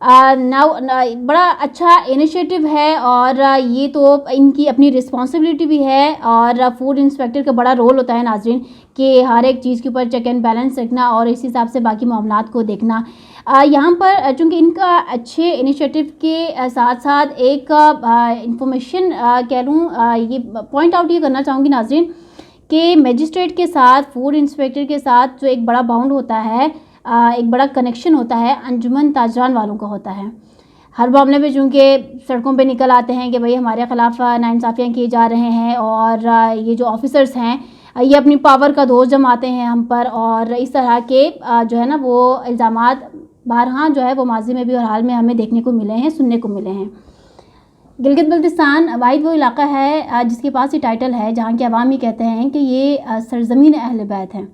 بڑا اچھا انیشیٹو ہے اور یہ تو ان کی اپنی رسپانسبلٹی بھی ہے اور فوڈ انسپیکٹر کا بڑا رول ہوتا ہے ناظرین کہ ہر ایک چیز کے اوپر چیک اینڈ بیلنس رکھنا اور اس حساب سے باقی معاملات کو دیکھنا. یہاں پر چونکہ ان کا اچھے انیشیٹو کے ساتھ ساتھ ایک انفارمیشن کہہ لوں یہ پوائنٹ آؤٹ یہ کرنا چاہوں گی ناظرین کہ میجسٹریٹ کے ساتھ فوڈ انسپیکٹر کے ساتھ جو ایک بڑا باؤنڈ ہوتا ہے, ایک بڑا کنیکشن ہوتا ہے, انجمن تاجران والوں کا ہوتا ہے. ہر معاملے میں چونکہ سڑکوں پہ نکل آتے ہیں کہ بھئی ہمارے خلاف ناانصافیاں کیے جا رہے ہیں اور یہ جو آفیسرز ہیں یہ اپنی پاور کا دوش جماتے ہیں ہم پر, اور اس طرح کے جو ہے نا وہ الزامات بارہا جو ہے وہ ماضی میں بھی اور حال میں ہمیں دیکھنے کو ملے ہیں, سننے کو ملے ہیں. گلگت بلتستان واحد وہ علاقہ ہے جس کے پاس یہ ٹائٹل ہے جہاں کے عوام یہ کہتے ہیں کہ یہ سرزمین اہل بیت ہے.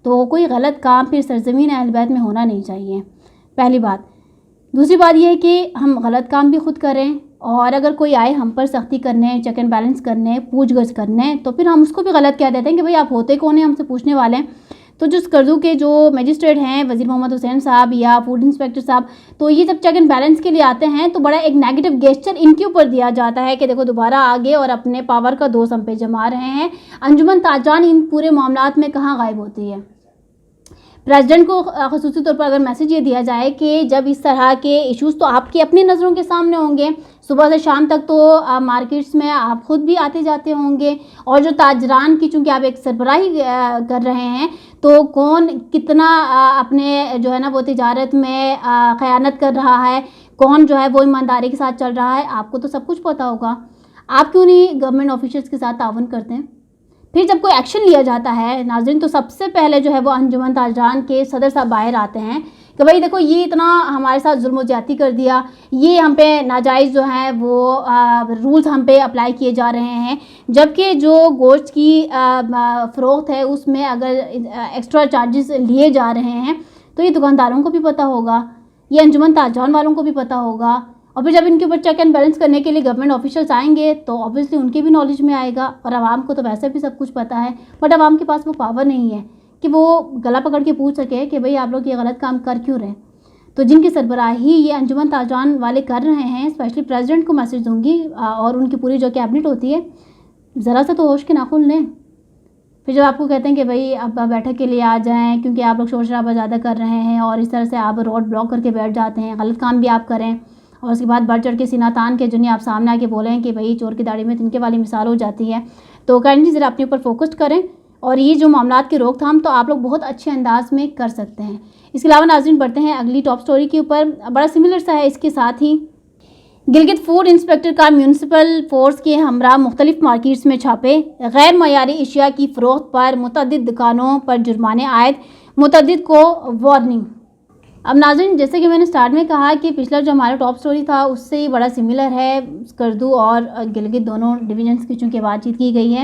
تو کوئی غلط کام پھر سرزمین اہل بیت میں ہونا نہیں چاہیے, پہلی بات. دوسری بات یہ ہے کہ ہم غلط کام بھی خود کریں اور اگر کوئی آئے ہم پر سختی کرنے, چیک اینڈ بیلنس کرنے, پوچھ گچھ کرنے تو پھر ہم اس کو بھی غلط کہہ دیتے ہیں کہ بھئی آپ ہوتے کون ہیں ہم سے پوچھنے والے ہیں. تو جو اسکردو کے جو میجسٹریٹ ہیں وزیر محمد حسین صاحب یا فوڈ انسپیکٹر صاحب, تو یہ جب چیک اینڈ بیلنس کے لیے آتے ہیں تو بڑا ایک نیگیٹو گیسچر ان کے اوپر دیا جاتا ہے کہ دیکھو دوبارہ آگے اور اپنے پاور کا دوش ہم پہ جما رہے ہیں. انجمن تاجران ان پورے معاملات میں کہاں غائب ہوتی ہے. پریزیڈنٹ کو خصوصی طور پر اگر میسیج یہ دیا جائے کہ جب اس طرح کے ایشوز تو آپ کے اپنی نظروں کے سامنے ہوں گے, صبح سے شام تک تو مارکیٹس میں آپ خود بھی آتے جاتے ہوں گے, اور جو تاجران کی چونکہ آپ ایک سربراہی کر رہے ہیں تو کون کتنا اپنے جو ہے نا وہ تجارت میں خیانت کر رہا ہے, کون جو ہے وہ ایمانداری کے ساتھ چل رہا ہے, آپ کو تو سب کچھ پتہ ہوگا. آپ کیوں نہیں گورنمنٹ آفیشلز کے ساتھ تعاون کرتے ہیں؟ پھر جب کوئی ایکشن لیا جاتا ہے ناظرین تو سب سے پہلے جو ہے وہ انجمن تاجران کے صدر صاحب باہر آتے ہیں کہ بھئی دیکھو یہ اتنا ہمارے ساتھ ظلم و زیادتی کر دیا, یہ ہم پہ ناجائز جو ہیں وہ رولز ہم پہ اپلائی کیے جا رہے ہیں, جبکہ جو گوشت کی فروخت ہے اس میں اگر ایکسٹرا چارجز لیے جا رہے ہیں تو یہ دکانداروں کو بھی پتہ ہوگا, یہ انجمن تاجران والوں کو بھی پتہ ہوگا. اور پھر جب ان کے اوپر چیک اینڈ بیلنس کرنے کے لیے گورنمنٹ آفیشلز آئیں گے تو obviously ان کے بھی نالج میں آئے گا, اور عوام کو تو ویسے بھی سب کچھ پتہ ہے, بٹ عوام کے پاس وہ پاور نہیں ہے کہ وہ گلا پکڑ کے پوچھ سکے کہ بھئی آپ لوگ یہ غلط کام کر کیوں رہے. تو جن کی سربراہی یہ انجمن تاجران والے کر رہے ہیں, اسپیشلی پریزیڈنٹ کو میسج دوں گی اور ان کی پوری جو کیبنٹ ہوتی ہے, ذرا سا تو ہوش کے ناخن لیں. پھر جب آپ کو کہتے ہیں کہ بھئی اب بیٹھک کے لیے آ جائیں کیونکہ آپ لوگ شور شرابہ زیادہ کر رہے ہیں اور اس طرح سے آپ روڈ بلاک کر کے بیٹھ جاتے ہیں, غلط کام بھی آپ کریں اور اس کے بعد بڑھ چڑھ کے سینہ تان کے جنہیں آپ سامنے آ کے بولیں کہ بھئی چور کی داڑھی میں تنکے والی مثال ہو جاتی ہے. تو کائنڈلی ذرا اپنے اوپر فوکسڈ کریں اور یہ جو معاملات کی روک تھام تو آپ لوگ بہت اچھے انداز میں کر سکتے ہیں. اس کے علاوہ ناظرین بڑھتے ہیں اگلی ٹاپ سٹوری کے اوپر, بڑا سملر سا ہے اس کے ساتھ ہی. گلگت فوڈ انسپیکٹر کا میونسپل فورس کے ہمراہ مختلف مارکیٹس میں چھاپے, غیر معیاری اشیاء کی فروخت پر متعدد دکانوں پر جرمانے عائد, متعدد کو وارننگ. اب ناظرین جیسے کہ میں نے سٹارٹ میں کہا کہ پچھلا جو ہمارا ٹاپ سٹوری تھا اس سے بڑا سملر ہے. اسکردو اور گلگت دونوں ڈویژنس کی چونکہ بات چیت کی گئی ہے.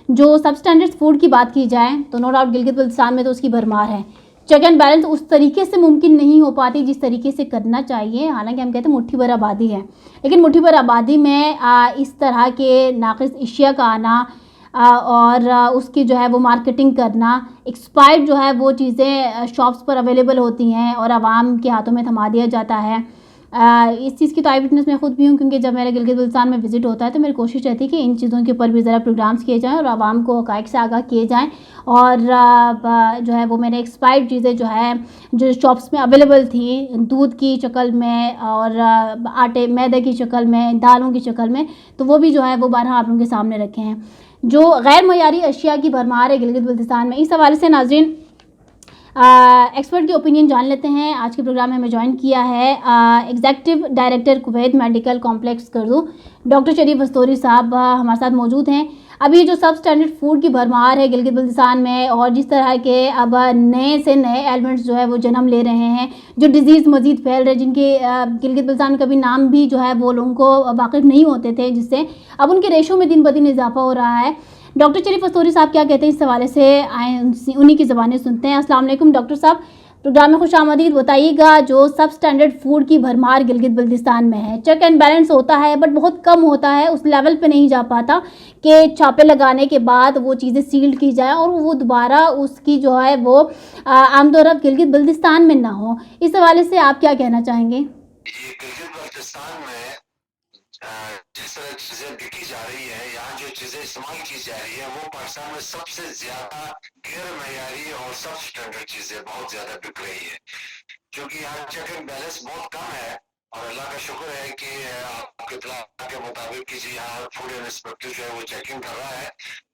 جو سب اسٹینڈرڈ فوڈ کی بات کی جائے تو نو ڈاؤٹ گلگت بلتستان میں تو اس کی بھرمار ہے. چیک اینڈ بیلنس اس طریقے سے ممکن نہیں ہو پاتی جس طریقے سے کرنا چاہیے, حالانکہ ہم کہتے ہیں مٹھی بھر آبادی ہے, لیکن مٹھی بھر آبادی میں اس طرح کے ناقص اشیاء کا آنا اور اس کی جو ہے وہ مارکیٹنگ کرنا, ایکسپائرڈ جو ہے وہ چیزیں شاپس پر اویلیبل ہوتی ہیں اور عوام کے ہاتھوں میں تھما دیا جاتا ہے. اس چیز کی تو آئی وٹنس میں خود بھی ہوں کیونکہ جب میرے گلگت بلتستان میں وزٹ ہوتا ہے تو میری کوشش رہتی ہے کہ ان چیزوں کے اوپر بھی ذرا پروگرامس کیے جائیں اور عوام کو حقائق سے آگاہ کیے جائیں, اور جو ہے وہ میں نے ایکسپائرڈ چیزیں جو ہے جو شاپس میں اویلیبل تھیں دودھ کی شکل میں اور آٹے میدے کی شکل میں, دالوں کی شکل میں, تو وہ بھی جو ہے وہ بارہا آپ لوگوں کے سامنے رکھے ہیں. جو غیر معیاری اشیاء کی بھرمار ہے گلگت بلتستان میں, اس حوالے سے ناظرین ایکسپرٹ کی اوپینین جان لیتے ہیں. آج کے پروگرام میں ہمیں جوائن کیا ہے executive director Kuwait medical complex Skardu doctor Sharif Astori sahab ہمارے ساتھ موجود ہیں. اب یہ جو سب اسٹینڈرڈ فوڈ کی بھرمار ہے گلگت بلتستان میں اور جس طرح کے اب نئے سے نئے ایلیمنٹس جو ہے وہ جنم لے رہے ہیں, جو ڈیزیز مزید پھیل رہے, جن کے گلگت بلتستان کا بھی نام بھی جو ہے وہ لوگوں کو واقف نہیں ہوتے تھے, جس سے اب ان کے ریشو میں دن بدن اضافہ ہو رہا ہے. ڈاکٹر شریف استوری صاحب کیا کہتے ہیں اس حوالے سے آئیں انہی کی زبانیں سنتے ہیں. السلام علیکم ڈاکٹر صاحب, پروگرام میں خوش آمدید. بتائیے گا جو سب اسٹینڈرڈ فوڈ کی بھرمار گلگت بلتستان میں ہے, چیک اینڈ بیلنس ہوتا ہے بٹ بہت کم ہوتا ہے, اس لیول پہ نہیں جا پاتا کہ چھاپے لگانے کے بعد وہ چیزیں سیلڈ کی جائیں اور وہ دوبارہ اس کی جو ہے وہ آمد و رفت گلگت بلتستان میں نہ ہو. اس حوالے سے آپ کیا کہنا چاہیں گے؟ یہ گلگت بلتستان میں جس طرح چیزیں بکی جا رہی ہے، یہاں جو چیزیں استعمال کی جا رہی ہے وہ پاکستان میں سب سے زیادہ غیر معیاری اور سب اسٹینڈرڈ چیزیں بہت زیادہ بک رہی ہے، کیونکہ یہاں چیک اینڈ بیلنس بہت کم ہے، اور اللہ کا شکر ہے کہ آپ کے اطلاع کے مطابق کہ جی یہاں فوڈ انسپیکٹر جو ہے وہ چیکنگ کر رہا ہے،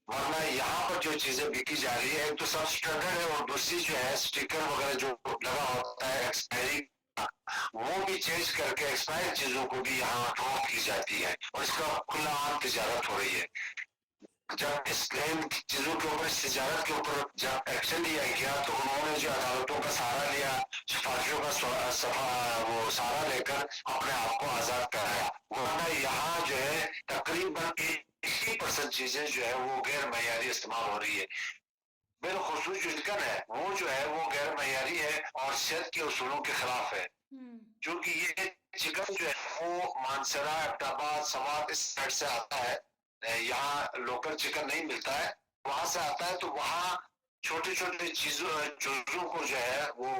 ورنہ یہاں پر جو چیزیں بکی جا رہی ہے ایک تو سب اسٹینڈرڈ ہے، اور دوسری جو ہے اسٹیکر وغیرہ جو لگا ہوتا ہے ایکسپائری وہ بھی چینج کر کے ایکسپائر چیزوں کو بھی یہاں فروخت کی جاتی ہے، اور اس کا کھلا عام تجارت ہو رہی ہے۔ جب اس چیزوں کے اوپر، اس تجارت کے اوپر جب ایکشن لیا گیا تو انہوں نے جو عدالتوں کا سہارا لیا، سفارشوں کا وہ سہارا لے کر اپنے آپ کو آزاد کرایا، ورنہ یہاں جو ہے تقریباً 80% چیزیں جو ہے وہ غیر معیاری استعمال ہو رہی ہے، بالخصوص جو چکن ہے وہ جو ہے وہ غیر معیاری ہے اور صحت کے اصولوں کے خلاف ہے، کیونکہ یہ چکن جو ہے وہ مانسرا، احمدآباد، سوات اس سائڈ سے آتا ہے، یہاں لوکل چکن نہیں ملتا ہے، وہاں سے آتا ہے، تو وہاں چھوٹے چھوٹے چیزوں کو جو ہے وہ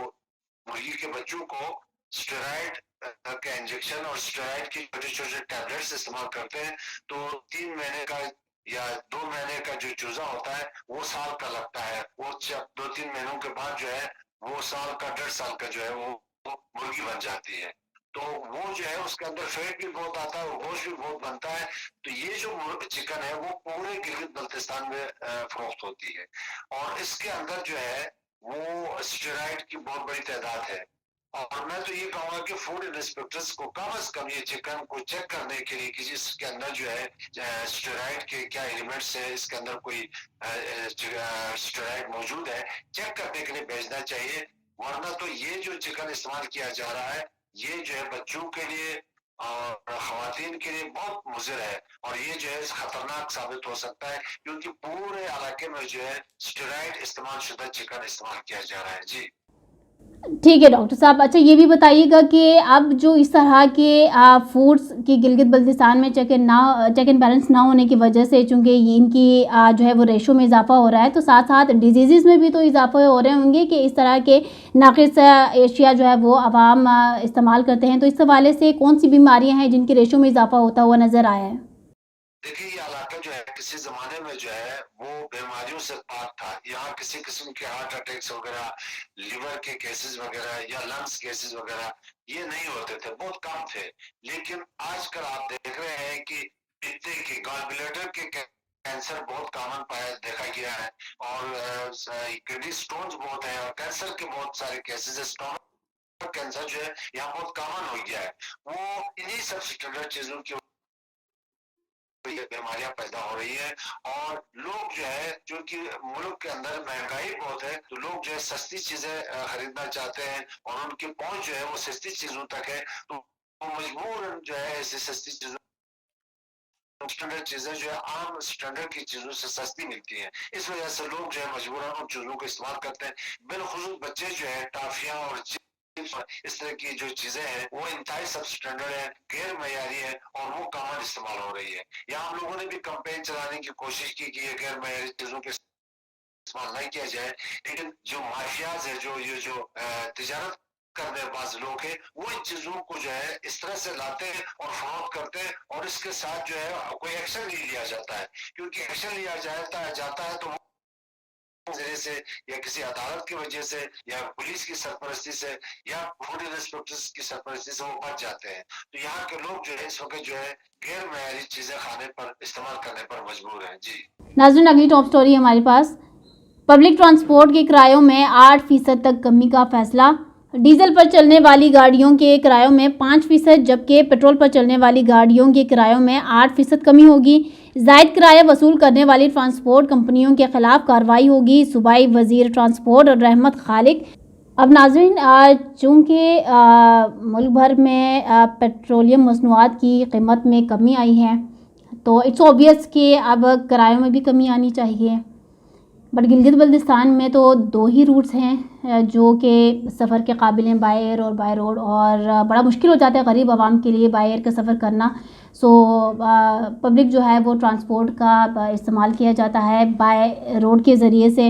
مرغی کے بچوں کو اسٹیرائڈ کا انجیکشن اور اسٹیرائڈ کی چھوٹے چھوٹے ٹیبلٹس استعمال کرتے ہیں، تو 3 مہینے کا یا 2 مہینے کا جو چوزا ہوتا ہے وہ سال کا لگتا ہے، وہ 2-3 مہینوں کے بعد جو ہے وہ سال کا 1.5 سال کا جو ہے وہ مرغی بن جاتی ہے، تو وہ جو ہے اس کے اندر فیٹ بھی بہت آتا ہے اور گوشت بھی بہت بنتا ہے، تو یہ جو چکن ہے وہ پورے گلگت بلتستان میں فروخت ہوتی ہے، اور اس کے اندر جو ہے وہ اسٹیرائڈ کی بہت بڑی تعداد ہے، اور میں تو یہ کہوں گا کہ فوڈ انسپیکٹرز کو کم از کم یہ چکن کو چیک کرنے کے لیے کہ اس کے اندر جو ہے اسٹیرائڈ کے کیا ایلیمنٹس ہے، اس کے اندر کوئی اسٹیرائڈ موجود ہے، چیک کرنے کے لیے بھیجنا چاہیے، ورنہ تو یہ جو چکن استعمال کیا جا رہا ہے یہ جو ہے بچوں کے لیے اور خواتین کے لیے بہت مضر ہے، اور یہ جو ہے خطرناک ثابت ہو سکتا ہے، کیونکہ پورے علاقے میں جو ہے اسٹیرائڈ استعمال شدہ چکن استعمال کیا جا رہا ہے۔ جی ٹھیک ہے ڈاکٹر صاحب، اچھا یہ بھی بتائیے گا کہ اب جو اس طرح کے فوڈس کی گلگت بلتستان میں چیک اینڈ بیلنس نہ ہونے کی وجہ سے، چونکہ ان کی جو ہے وہ ریشو میں اضافہ ہو رہا ہے، تو ساتھ ساتھ ڈیزیزز میں بھی تو اضافہ ہو رہے ہوں گے کہ اس طرح کے ناقص اشیاء جو ہے وہ عوام استعمال کرتے ہیں، تو اس حوالے سے کون سی بیماریاں ہیں جن کی ریشو میں اضافہ ہوتا ہوا نظر آیا ہے؟ دیکھیے یہ علاقہ جو ہے کسی زمانے میں جو ہے وہ بیماریوں سے پاک تھا، یہاں کسی قسم کے ہارٹ اٹیکس وغیرہ، لیور کے کیسز وغیرہ یا لنگس کیسز وغیرہ یہ نہیں ہوتے تھے، بہت کم تھے، لیکن آج کل آپ دیکھ رہے ہیں کہ پتے کے گال بلیڈر کے کینسر بہت کامن پایا دیکھا گیا ہے، اور کڈنی سٹونز بہت ہیں، اور کینسر کے بہت سارے کیسز ہے، کینسر جو ہے یہاں بہت کامن ہو گیا ہے، وہ انہی سب اسٹینڈرڈ چیزوں کی بیماریاں پیدا ہو رہی ہیں، اور لوگ جو ہے چونکہ ملک کے اندر مہنگائی بہت ہے تو لوگ جو ہے سستی چیزیں خریدنا چاہتے ہیں، اور ان کی پہنچ جو ہے وہ سستی چیزوں تک ہے، تو وہ مجبور جو ہے ایسی سستی چیزوں اسٹینڈرڈ چیزیں جو ہے عام اسٹینڈرڈ کی چیزوں سے سستی ملتی ہیں، اس وجہ سے لوگ جو ہے مجبوراً ان چیزوں کو استعمال کرتے ہیں، بالخصوص بچے جو ہے ٹافیاں اور اس طرح کی جو چیزیں ہیں وہ انتہائی سب اسٹینڈرڈ ہے، غیر معیاری ہے، اور وہ کامن استعمال ہو رہی ہے، یہاں ہم لوگوں نے بھی کمپین چلانے کی کوشش کی کہ یہ غیر معیاری چیزوں کے استعمال نہیں کیا جائے، لیکن جو مافیاز ہے، جو یہ جو تجارت کرنے بعض لوگ ہیں، وہ ان چیزوں کو جو ہے اس طرح سے لاتے ہیں اور فروخت کرتے ہیں، اور اس کے ساتھ جو ہے کوئی ایکشن نہیں لیا جاتا ہے، کیونکہ ایکشن لیا جاتا ہے تو ذریعے سے یا کسی عدالت کی وجہ سے یا پولیس کی سرپرستی سے یا فوڈ انسپیکٹرز کی سرپرستی سے وہ بچ جاتے ہیں، تو یہاں کے لوگ جو ہے اس وقت جو ہے غیر معیاری چیزیں کھانے پر استعمال کرنے پر مجبور ہیں۔ جی ناظرین، اگلی ٹاپ سٹوری ہمارے پاس، پبلک ٹرانسپورٹ کے کرایوں میں 8% تک کمی کا فیصلہ، ڈیزل پر چلنے والی گاڑیوں کے کرایوں میں 5%، جبکہ پیٹرول پر چلنے والی گاڑیوں کے کرایوں میں 8% کمی ہوگی، زائد کرایہ وصول کرنے والی ٹرانسپورٹ کمپنیوں کے خلاف کارروائی ہوگی، صوبائی وزیر ٹرانسپورٹ رحمت خالق۔ اب ناظرین، چونکہ ملک بھر میں پیٹرولیم مصنوعات کی قیمت میں کمی آئی ہے تو اٹس اوبیس کہ اب کرایوں میں بھی کمی آنی چاہیے، بٹ گلگت بلتستان میں تو 2 ہی روٹس ہیں جو کہ سفر کے قابل ہیں، بائی ایئر اور بائی روڈ، اور بڑا مشکل ہو جاتا ہے غریب عوام کے لیے بائی ایئر کا سفر کرنا، سو پبلک جو ہے وہ ٹرانسپورٹ کا استعمال کیا جاتا ہے بائی روڈ کے ذریعے سے۔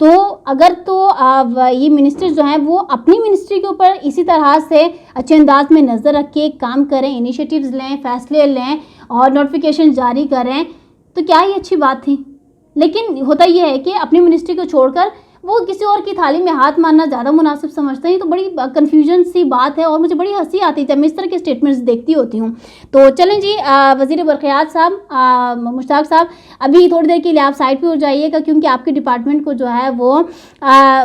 تو اگر تو یہ منسٹر جو ہیں وہ اپنی منسٹری کے اوپر اسی طرح سے اچھے انداز میں نظر رکھ کے کام کریں، انیشیٹیوز لیں، فیصلے لیں اور نوٹیفیکیشن جاری کریں تو کیا یہ اچھی بات تھی. لیکن ہوتا یہ ہے کہ اپنی منسٹری کو چھوڑ کر وہ کسی اور کی تھالی میں ہاتھ مارنا زیادہ مناسب سمجھتے ہیں. تو بڑی کنفیوژن سی بات ہے اور مجھے بڑی ہنسی آتی ہے جب میں اس طرح کے اسٹیٹمنٹس دیکھتی ہوتی ہوں. تو چلیں جی، وزیر برقیات صاحب مشتاق صاحب ابھی تھوڑی دیر کے لیے آپ سائڈ پہ ہو جائیے گا، کیونکہ آپ کے ڈپارٹمنٹ کو جو ہے وہ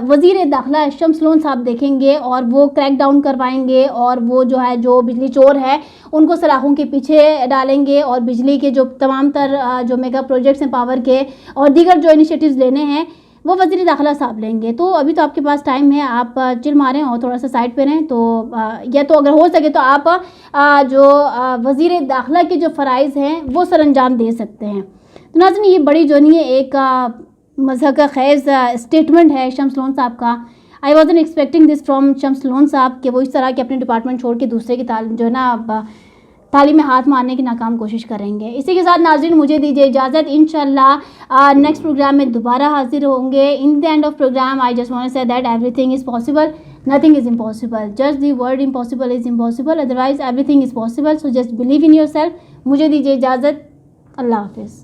وزیر داخلہ شمس لون صاحب دیکھیں گے اور وہ کریک ڈاؤن کروائیں گے اور وہ جو ہے جو بجلی چور ہے ان کو سلاخوں کے پیچھے ڈالیں گے اور بجلی کے جو تمام تر جو میگا پروجیکٹس ہیں پاور کے اور دیگر جو انیشیٹیوز لینے ہیں وہ وزیر داخلہ صاحب لیں گے. تو ابھی تو آپ کے پاس ٹائم ہے، آپ چل ماریں اور تھوڑا سا سائڈ پہ رہیں. تو یا تو اگر ہو سکے تو آپ جو وزیر داخلہ کے جو فرائض ہیں وہ سر انجام دے سکتے ہیں. تو ناظرین، یہ بڑی جو نہیں ہے ایک مذہق خیز اسٹیٹمنٹ ہے شمس لون صاحب کا. I was an expecting this from Shams loan صاحب کہ وہ اس طرح کے اپنے ڈپارٹمنٹ چھوڑ کے دوسرے کی جو ہے نا تعلیم میں ہاتھ مارنے کی ناکام کوشش کریں گے. اسی کے ساتھ ناظرین مجھے دیجیے اجازت، انشاءاللہ نیکسٹ پروگرام میں دوبارہ حاضر ہوں گے. In the end of programme I just want to say that everything is possible, nothing is impossible, just the word impossible is impossible, otherwise everything is possible, so just believe in yourself. مجھے دیجیے اجازت، اللہ حافظ.